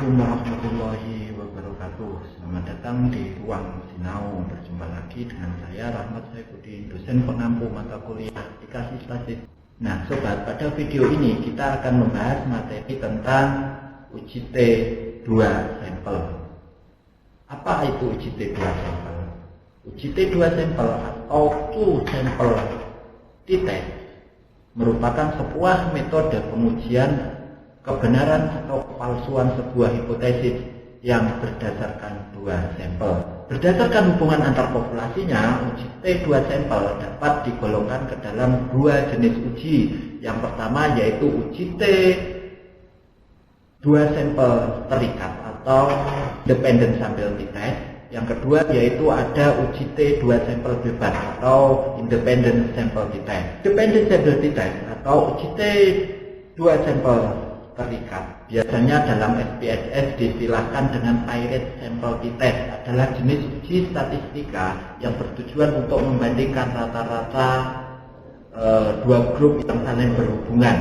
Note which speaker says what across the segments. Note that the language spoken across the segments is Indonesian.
Speaker 1: Assalamualaikum warahmatullahi wabarakatuh. Selamat datang di Ruang Sinau. Berjumpa lagi dengan saya Rahmat Saifuddin, dosen pengampu mata kuliah aplikasi statistik. Nah sobat, pada video ini kita akan membahas materi tentang uji T2 sampel. Apa itu uji T2 sampel? Uji T2 sampel atau two sample t-test merupakan sebuah metode pengujian kebenaran atau kepalsuan sebuah hipotesis yang berdasarkan dua sampel. Berdasarkan hubungan antar populasinya, uji T2 sampel dapat digolongkan ke dalam dua jenis uji. Yang pertama yaitu uji T2 sampel terikat atau dependent sample t-test. Yang kedua yaitu ada uji T2 sampel bebas atau independent sample t-test. Dependent sample t-test atau uji T2 sampel terikat biasanya dalam SPSS diistilahkan dengan Pirate Sample T-Test, adalah jenis uji statistika yang bertujuan untuk membandingkan rata-rata dua grup yang saling berhubungan.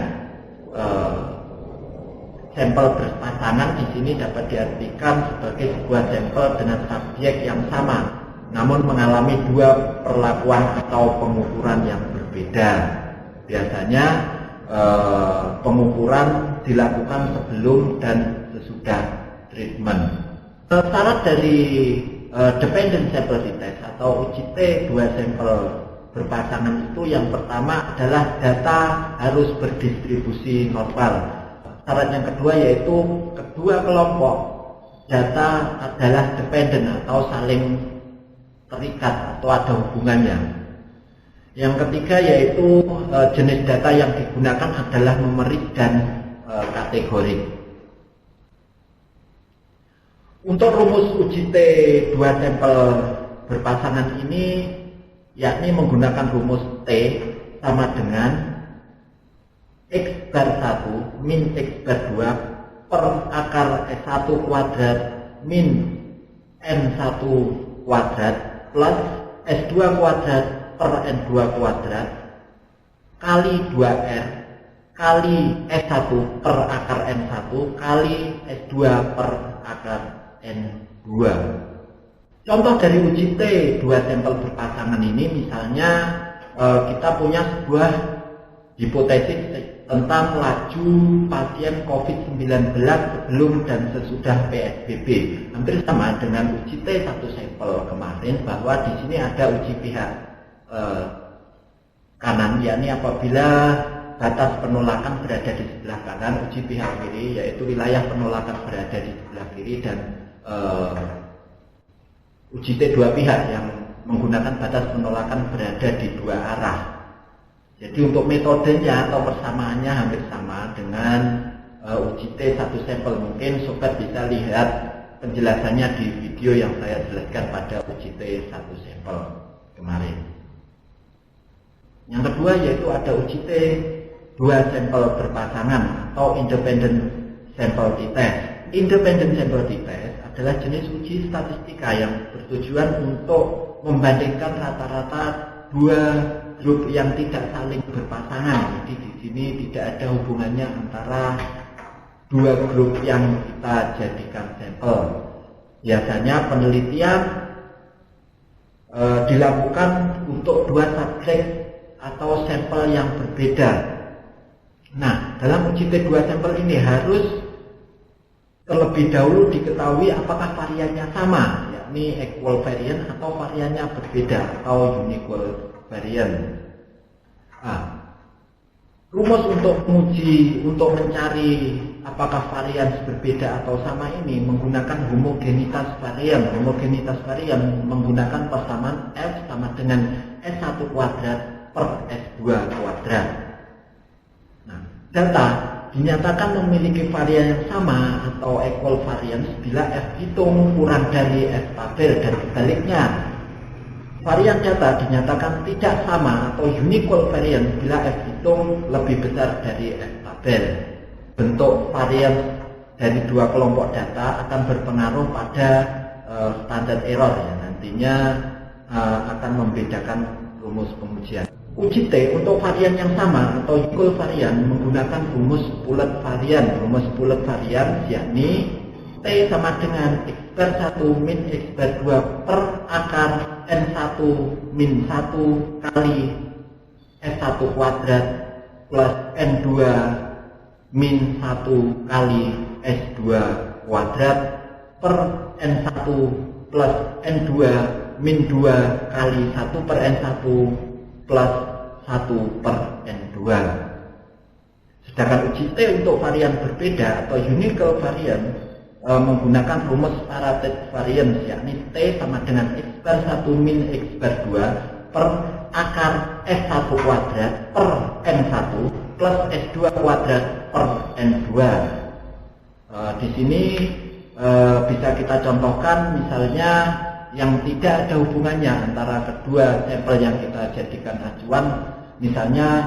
Speaker 1: Sampel berpasangan di sini dapat diartikan sebagai sebuah sampel dengan subjek yang sama namun mengalami dua perlakuan atau pengukuran yang berbeda. Biasanya pengukuran dilakukan sebelum dan sesudah treatment. Syarat dari dependent sample t-test atau uji T2 sampel berpasangan itu yang pertama adalah data harus berdistribusi normal. Syarat yang kedua yaitu kedua kelompok data adalah dependent atau saling terikat atau ada hubungannya. Yang ketiga yaitu jenis data yang digunakan adalah numerik dan kategorik. Untuk rumus uji T2 sampel berpasangan ini yakni menggunakan rumus T sama dengan X bar 1 min X bar 2 per akar S1 kuadrat min N1 kuadrat plus S2 kuadrat per N2 kuadrat kali 2R kali S1 per akar N1 kali S2 per akar N2. Contoh dari uji T2 sampel berpasangan ini misalnya kita punya sebuah hipotesis tentang laju pasien COVID-19 sebelum dan sesudah PSBB. Hampir sama dengan uji T1 sampel kemarin, bahwa di sini ada uji pihak kanan, yakni apabila batas penolakan berada di sebelah kanan, uji pihak kiri yaitu wilayah penolakan berada di sebelah kiri, dan uji T2 pihak yang menggunakan batas penolakan berada di dua arah. Jadi untuk metodenya atau persamaannya hampir sama dengan uji T1 sampel. Mungkin sobat bisa lihat penjelasannya di video yang saya jelaskan pada uji T1 sampel kemarin. Yang kedua yaitu ada uji T2 sampel berpasangan atau independent sample t-test. Independent sample t-test adalah jenis uji statistika yang bertujuan untuk membandingkan rata-rata dua grup yang tidak saling berpasangan. Jadi di sini tidak ada hubungannya antara dua grup yang kita jadikan sampel. Biasanya penelitian dilakukan untuk dua subjek atau sampel yang berbeda. Nah, dalam uji T2 sampel ini harus terlebih dahulu diketahui apakah variannya sama, yakni equal variant, atau variannya berbeda atau unequal variant. Rumus untuk mencari apakah varian berbeda atau sama ini menggunakan homogenitas varian. Homogenitas varian menggunakan persamaan F sama dengan S1 kuadrat per S2 kuadrat. Nah, data dinyatakan memiliki varian yang sama atau equal variance bila F hitung kurang dari F tabel, dan sebaliknya varian data dinyatakan tidak sama atau unequal variance bila F hitung lebih besar dari F tabel. Bentuk varian dari dua kelompok data akan berpengaruh pada standard error ya, nantinya akan membedakan rumus pengujian. Uji T untuk varian yang sama atau equal varian menggunakan rumus Pulet varian. Rumus Pulet varian yakni T sama dengan X bar 1 min X bar 2 per akar N1 min 1 kali S1 kuadrat plus N2 min 1 kali S2 kuadrat per N1 plus N2 min 2 kali 1 per N1 plus 1 per N2. Sedangkan uji T untuk varian berbeda atau unique varian menggunakan rumus Faraday variance, yakni T sama dengan X bar 1 min X bar 2 per akar S1 kuadrat per N1 plus S2 kuadrat per N2. Di sini bisa kita contohkan misalnya yang tidak ada hubungannya antara kedua sampel yang kita jadikan acuan, misalnya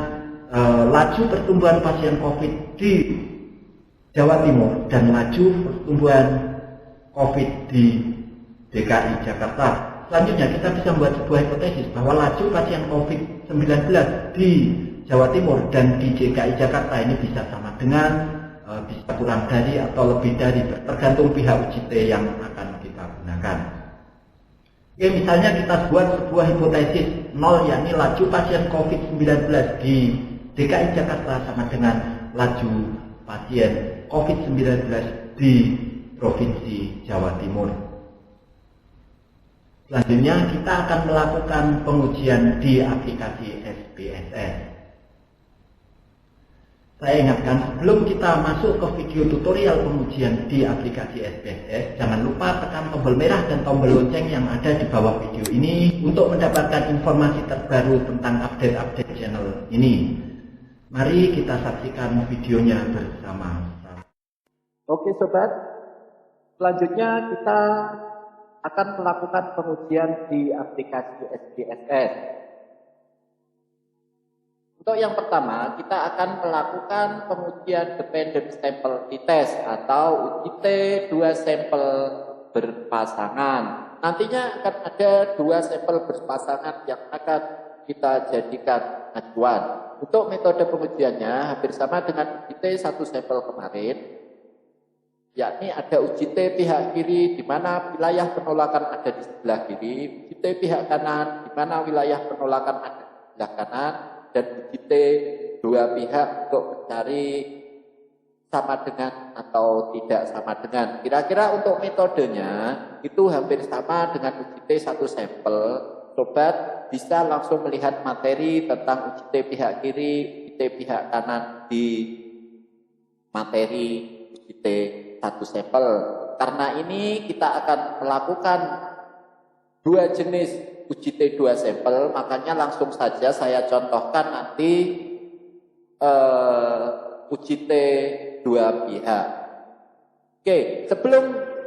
Speaker 1: laju pertumbuhan pasien COVID di Jawa Timur dan laju pertumbuhan COVID di DKI Jakarta. Selanjutnya kita bisa membuat sebuah hipotesis bahwa laju pasien COVID-19 di Jawa Timur dan di DKI Jakarta ini bisa sama dengan, bisa kurang dari atau lebih dari, tergantung pihak uji T yang akan kita gunakan. Oke, misalnya kita buat sebuah hipotesis 0, yakni laju pasien COVID-19 di DKI Jakarta sama dengan laju pasien COVID-19 di Provinsi Jawa Timur. Selanjutnya kita akan melakukan pengujian di aplikasi SPSS. Saya ingatkan, sebelum kita masuk ke video tutorial pengujian di aplikasi SPSS, jangan lupa tekan tombol merah dan tombol lonceng yang ada di bawah video ini untuk mendapatkan informasi terbaru tentang update-update channel ini. Mari kita saksikan videonya bersama.
Speaker 2: Oke sobat, selanjutnya kita akan melakukan pengujian di aplikasi SPSS. Untuk yang pertama, kita akan melakukan pengujian dependent sample t-test atau uji T 2 sampel berpasangan. Nantinya akan ada 2 sampel berpasangan yang akan kita jadikan acuan. Untuk metode pengujiannya hampir sama dengan uji T 1 sampel kemarin, yakni ada uji T pihak kiri di mana wilayah penolakan ada di sebelah kiri, uji T pihak kanan di mana wilayah penolakan ada di sebelah kanan, dan uji T 2 pihak untuk mencari sama dengan atau tidak sama dengan. Kira-kira untuk metodenya itu hampir sama dengan uji T 1 sampel. Sobat bisa langsung melihat materi tentang uji T pihak kiri, uji T pihak kanan di materi uji T 1 sampel. Karena ini kita akan melakukan 2 jenis uji T 2 sampel, makanya langsung saja saya contohkan nanti uji T 2 pihak. Oke, sebelum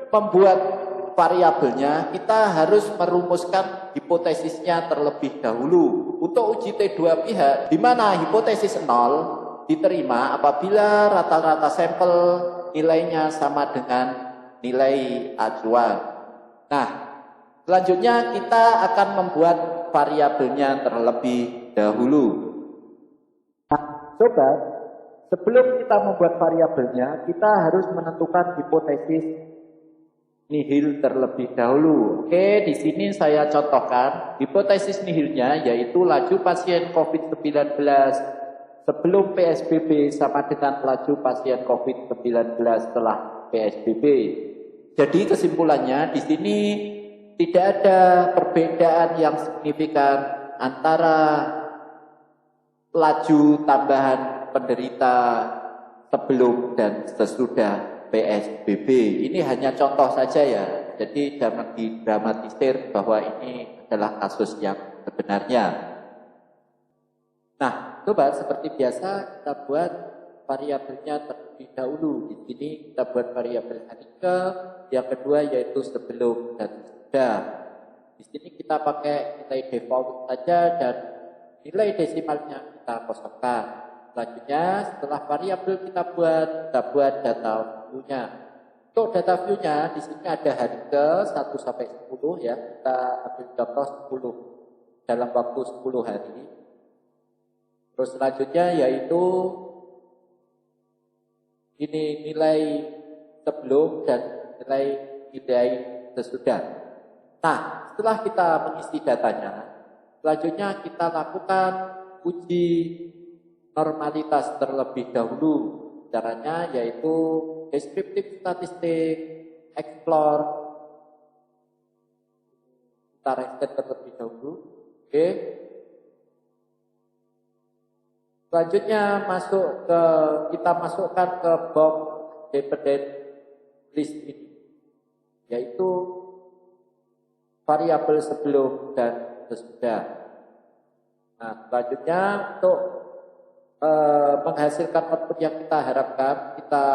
Speaker 2: membuat variabelnya, kita harus merumuskan hipotesisnya terlebih dahulu. Untuk uji T 2 pihak, di mana hipotesis 0 diterima apabila rata-rata sampel nilainya sama dengan nilai acuan. Nah, selanjutnya kita akan membuat variabelnya terlebih dahulu. Nah, sobat, sebelum kita membuat variabelnya, kita harus menentukan hipotesis nihil terlebih dahulu. Oke, di sini saya contohkan hipotesis nihilnya yaitu laju pasien COVID-19 sebelum PSBB sama dengan laju pasien COVID-19 setelah PSBB. Jadi kesimpulannya di sini tidak ada perbedaan yang signifikan antara laju tambahan penderita sebelum dan sesudah PSBB. Ini hanya contoh saja ya, jadi jangan didramatisir bahwa ini adalah kasus yang sebenarnya. Nah, coba seperti biasa kita buat variabelnya terlebih dahulu. Di sini kita buat variabel Hanike, yang kedua yaitu sebelum dan sesudah. Di sini kita pakai nilai default saja dan nilai desimalnya kita kosongkan. Selanjutnya setelah variabel kita buat data view-nya. Untuk data view-nya di sini ada Hanike 1 sampai 10 ya. Kita ambil contoh 10 dalam waktu 10 hari. Terus selanjutnya yaitu ini nilai sebelum dan nilai sesudah. Nah, setelah kita mengisi datanya, selanjutnya kita lakukan uji normalitas terlebih dahulu. Caranya yaitu deskriptif statistik, explore, kita reset terlebih dahulu. Oke. Selanjutnya kita masukkan ke box dependent list ini, yaitu variabel sebelum dan sesudah. Nah, selanjutnya untuk menghasilkan output yang kita harapkan, kita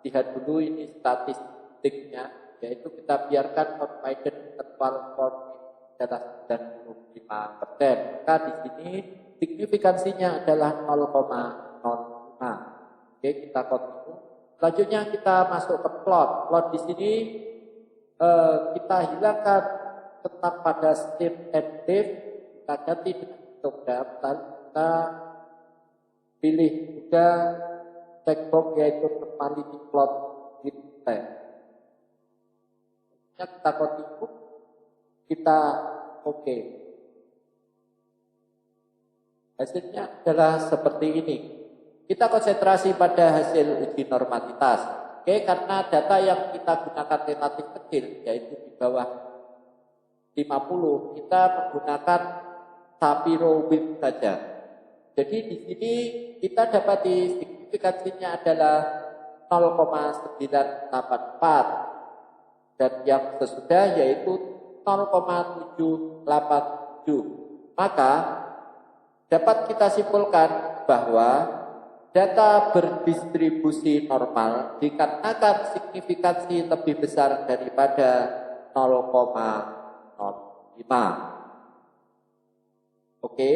Speaker 2: lihat dulu ini statistiknya, yaitu kita biarkan confidence interval for adalah 95%. Maka di sini signifikansinya adalah 0,05. Oke, kita continue. Selanjutnya kita masuk ke plot. Plot di sini kita hilangkan tetap pada state and date, kita ganti dengan histogram, lalu kita pilih juga checkbox yaitu normality plot with time. Kita continue, kita oke. Hasilnya adalah seperti ini. Kita konsentrasi pada hasil uji normalitas. Oke, karena data yang kita gunakan relatif kecil, yaitu di bawah 50, kita menggunakan Shapiro Wilk saja. Jadi di sini kita dapati signifikansinya adalah 0,984 dan yang sesudah yaitu 0,787. Maka dapat kita simpulkan bahwa data berdistribusi normal dikarenakan signifikansi lebih besar daripada 0,05. Oke,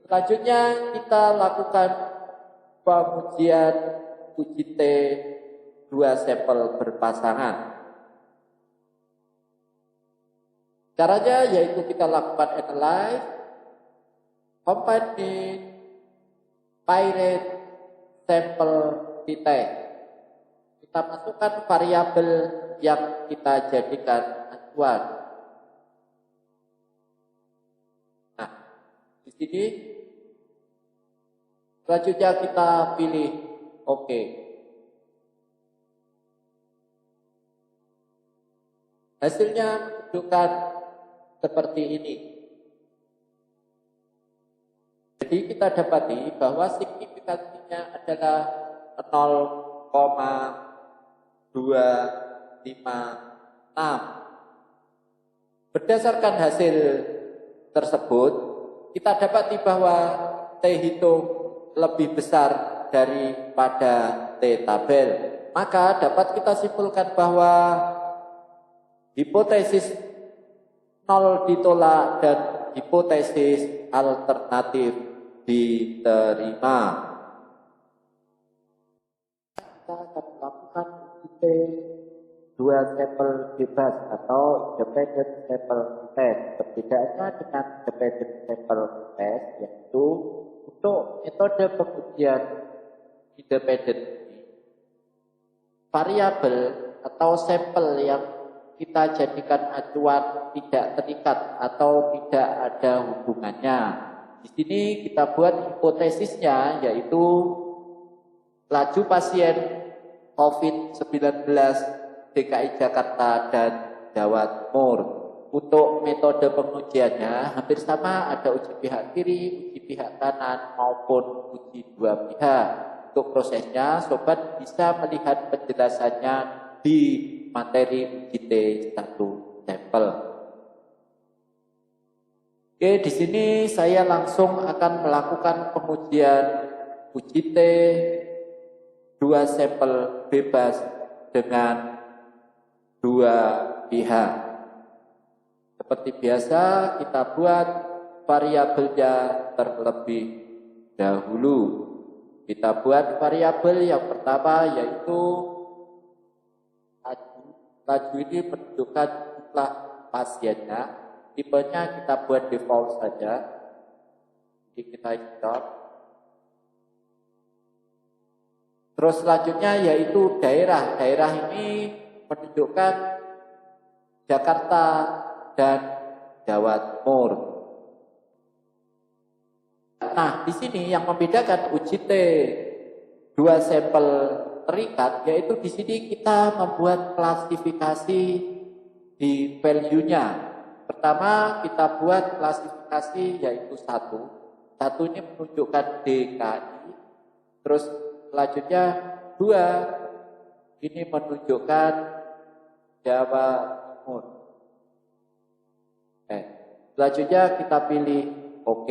Speaker 2: selanjutnya kita lakukan pengujian uji T 2 sampel berpasangan. Caranya yaitu kita lakukan analyze, combine with, pirate, sampel titeh. Kita masukkan variabel yang kita jadikan acuan. Nah, di sini selanjutnya kita pilih oke. Hasilnya menunjukkan seperti ini. Jadi kita dapati bahwa signifikansinya adalah 0,256. Berdasarkan hasil tersebut, kita dapati bahwa T hitung lebih besar daripada T tabel. Maka dapat kita simpulkan bahwa hipotesis 0 ditolak dan hipotesis alternatif diterima. Kita akan melakukan uji T 2 sampel bebas atau independent sample test. Perbedaannya dengan independent sample test yaitu untuk metode pengujian independent ini, variabel atau sampel yang kita jadikan acuan tidak terikat atau tidak ada hubungannya. Di sini kita buat hipotesisnya yaitu laju pasien COVID-19 DKI Jakarta dan Jawa Timur. Untuk metode pengujiannya hampir sama, ada uji pihak kiri, uji pihak kanan maupun uji dua pihak. Untuk prosesnya sobat bisa melihat penjelasannya di materi uji T1 sampel. Oke, di sini saya langsung akan melakukan pengujian uji T 2 sampel bebas dengan dua pihak. Seperti biasa kita buat variabelnya terlebih dahulu. Kita buat variabel yang pertama yaitu laju ini menunjukkan jumlah pasiennya. Tipenya kita buat default saja. Jadi kita stop. Terus selanjutnya yaitu daerah. Daerah ini menunjukkan Jakarta dan Jawa Timur. Nah, di sini yang membedakan uji T dua sampel terikat, yaitu di sini kita membuat klasifikasi di value-nya. Pertama, kita buat klasifikasi yaitu 1. 1 ini menunjukkan DKI. Terus selanjutnya 2 ini menunjukkan Jawa Timur. Selanjutnya kita pilih OK.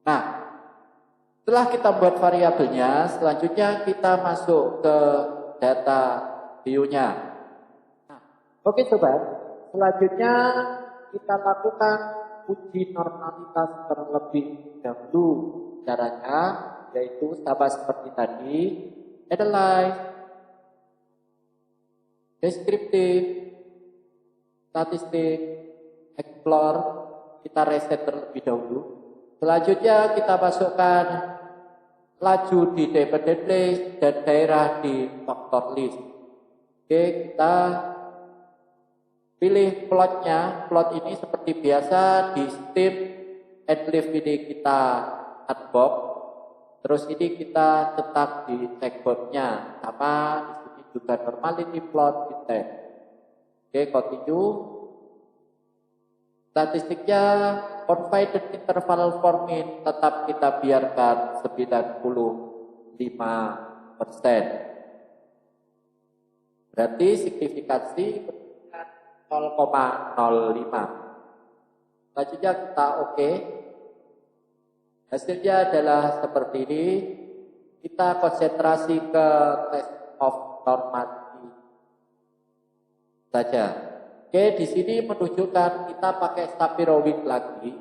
Speaker 2: Nah, setelah kita buat variabelnya, selanjutnya kita masuk ke data view-nya. Nah, oke sobat, selanjutnya kita lakukan uji normalitas terlebih dahulu. Caranya yaitu sama seperti tadi, analyze, descriptive, statistik, explore, kita reset terlebih dahulu. Selanjutnya kita masukkan laju di dependent list dan daerah di factor list. Oke, kita pilih plotnya. Plot ini seperti biasa di steam and leaf ini kita unbox. Terus ini kita cetak di checkbox-nya. Sama di sini juga normality plot di tab. Oke, continue. Statistiknya confidence interval forming tetap kita biarkan 95%. Berarti signifikansi 0,05. Selanjutnya kita OK. Hasilnya adalah seperti ini. Kita konsentrasi ke test of normality saja. Oke, di sini menunjukkan kita pakai Sapirowicz lagi.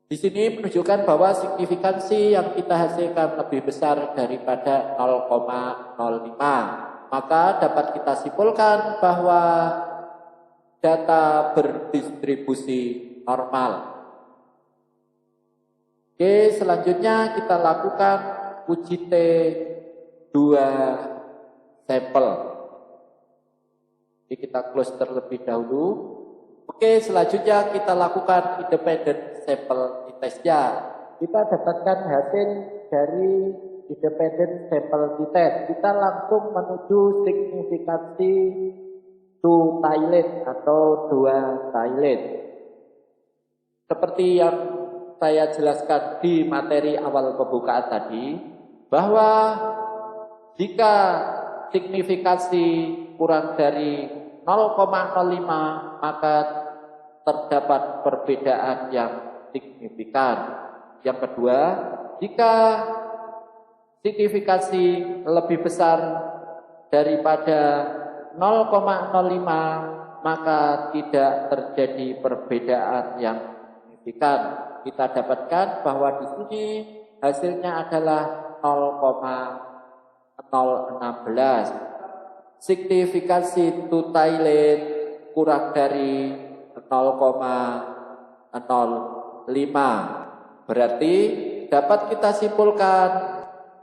Speaker 2: Di sini menunjukkan bahwa signifikansi yang kita hasilkan lebih besar daripada 0,05. Maka dapat kita simpulkan bahwa data berdistribusi normal. Oke, selanjutnya kita lakukan uji T 2 sampel. Jadi kita close terlebih dahulu. Oke, selanjutnya kita lakukan independent sample testnya. Kita dapatkan hasil dari independent sample test. Kita langsung menuju signifikansi 2 tilde atau 2 tilde. Seperti yang saya jelaskan di materi awal pembukaan tadi, bahwa jika signifikansi kurang dari 0,05 maka terdapat perbedaan yang signifikan. Yang kedua, jika signifikansi lebih besar daripada 0,05 maka tidak terjadi perbedaan yang signifikan. Kita dapatkan bahwa di sini hasilnya adalah 0,016. Signifikansi 2 tilde kurang dari 0,05. Berarti dapat kita simpulkan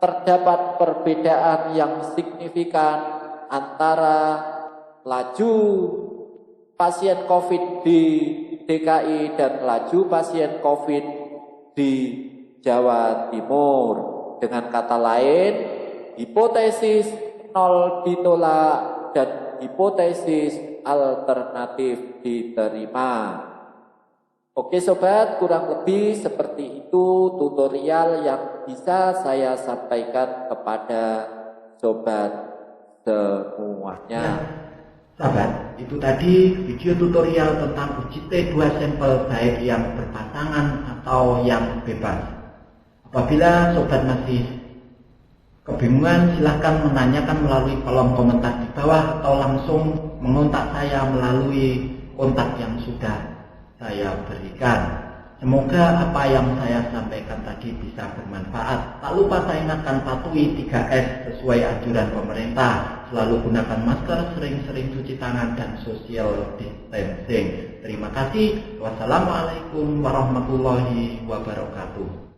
Speaker 2: terdapat perbedaan yang signifikan antara laju pasien COVID di DKI dan laju pasien COVID di Jawa Timur. Dengan kata lain, hipotesis 0 ditolak dan hipotesis alternatif diterima. Oke sobat, kurang lebih seperti itu tutorial yang bisa saya sampaikan kepada sobat semuanya.
Speaker 1: Sahabat, itu tadi video tutorial tentang uji T2 sampel baik yang berpasangan atau yang bebas. Apabila sobat masih kebingungan, silahkan menanyakan melalui kolom komentar di bawah atau langsung mengontak saya melalui kontak yang sudah saya berikan. Semoga apa yang saya sampaikan tadi bisa bermanfaat. Tak lupa saya ingatkan, patuhi 3S sesuai anjuran pemerintah. Selalu gunakan masker, sering-sering cuci tangan, dan social distancing. Terima kasih. Wassalamualaikum warahmatullahi wabarakatuh.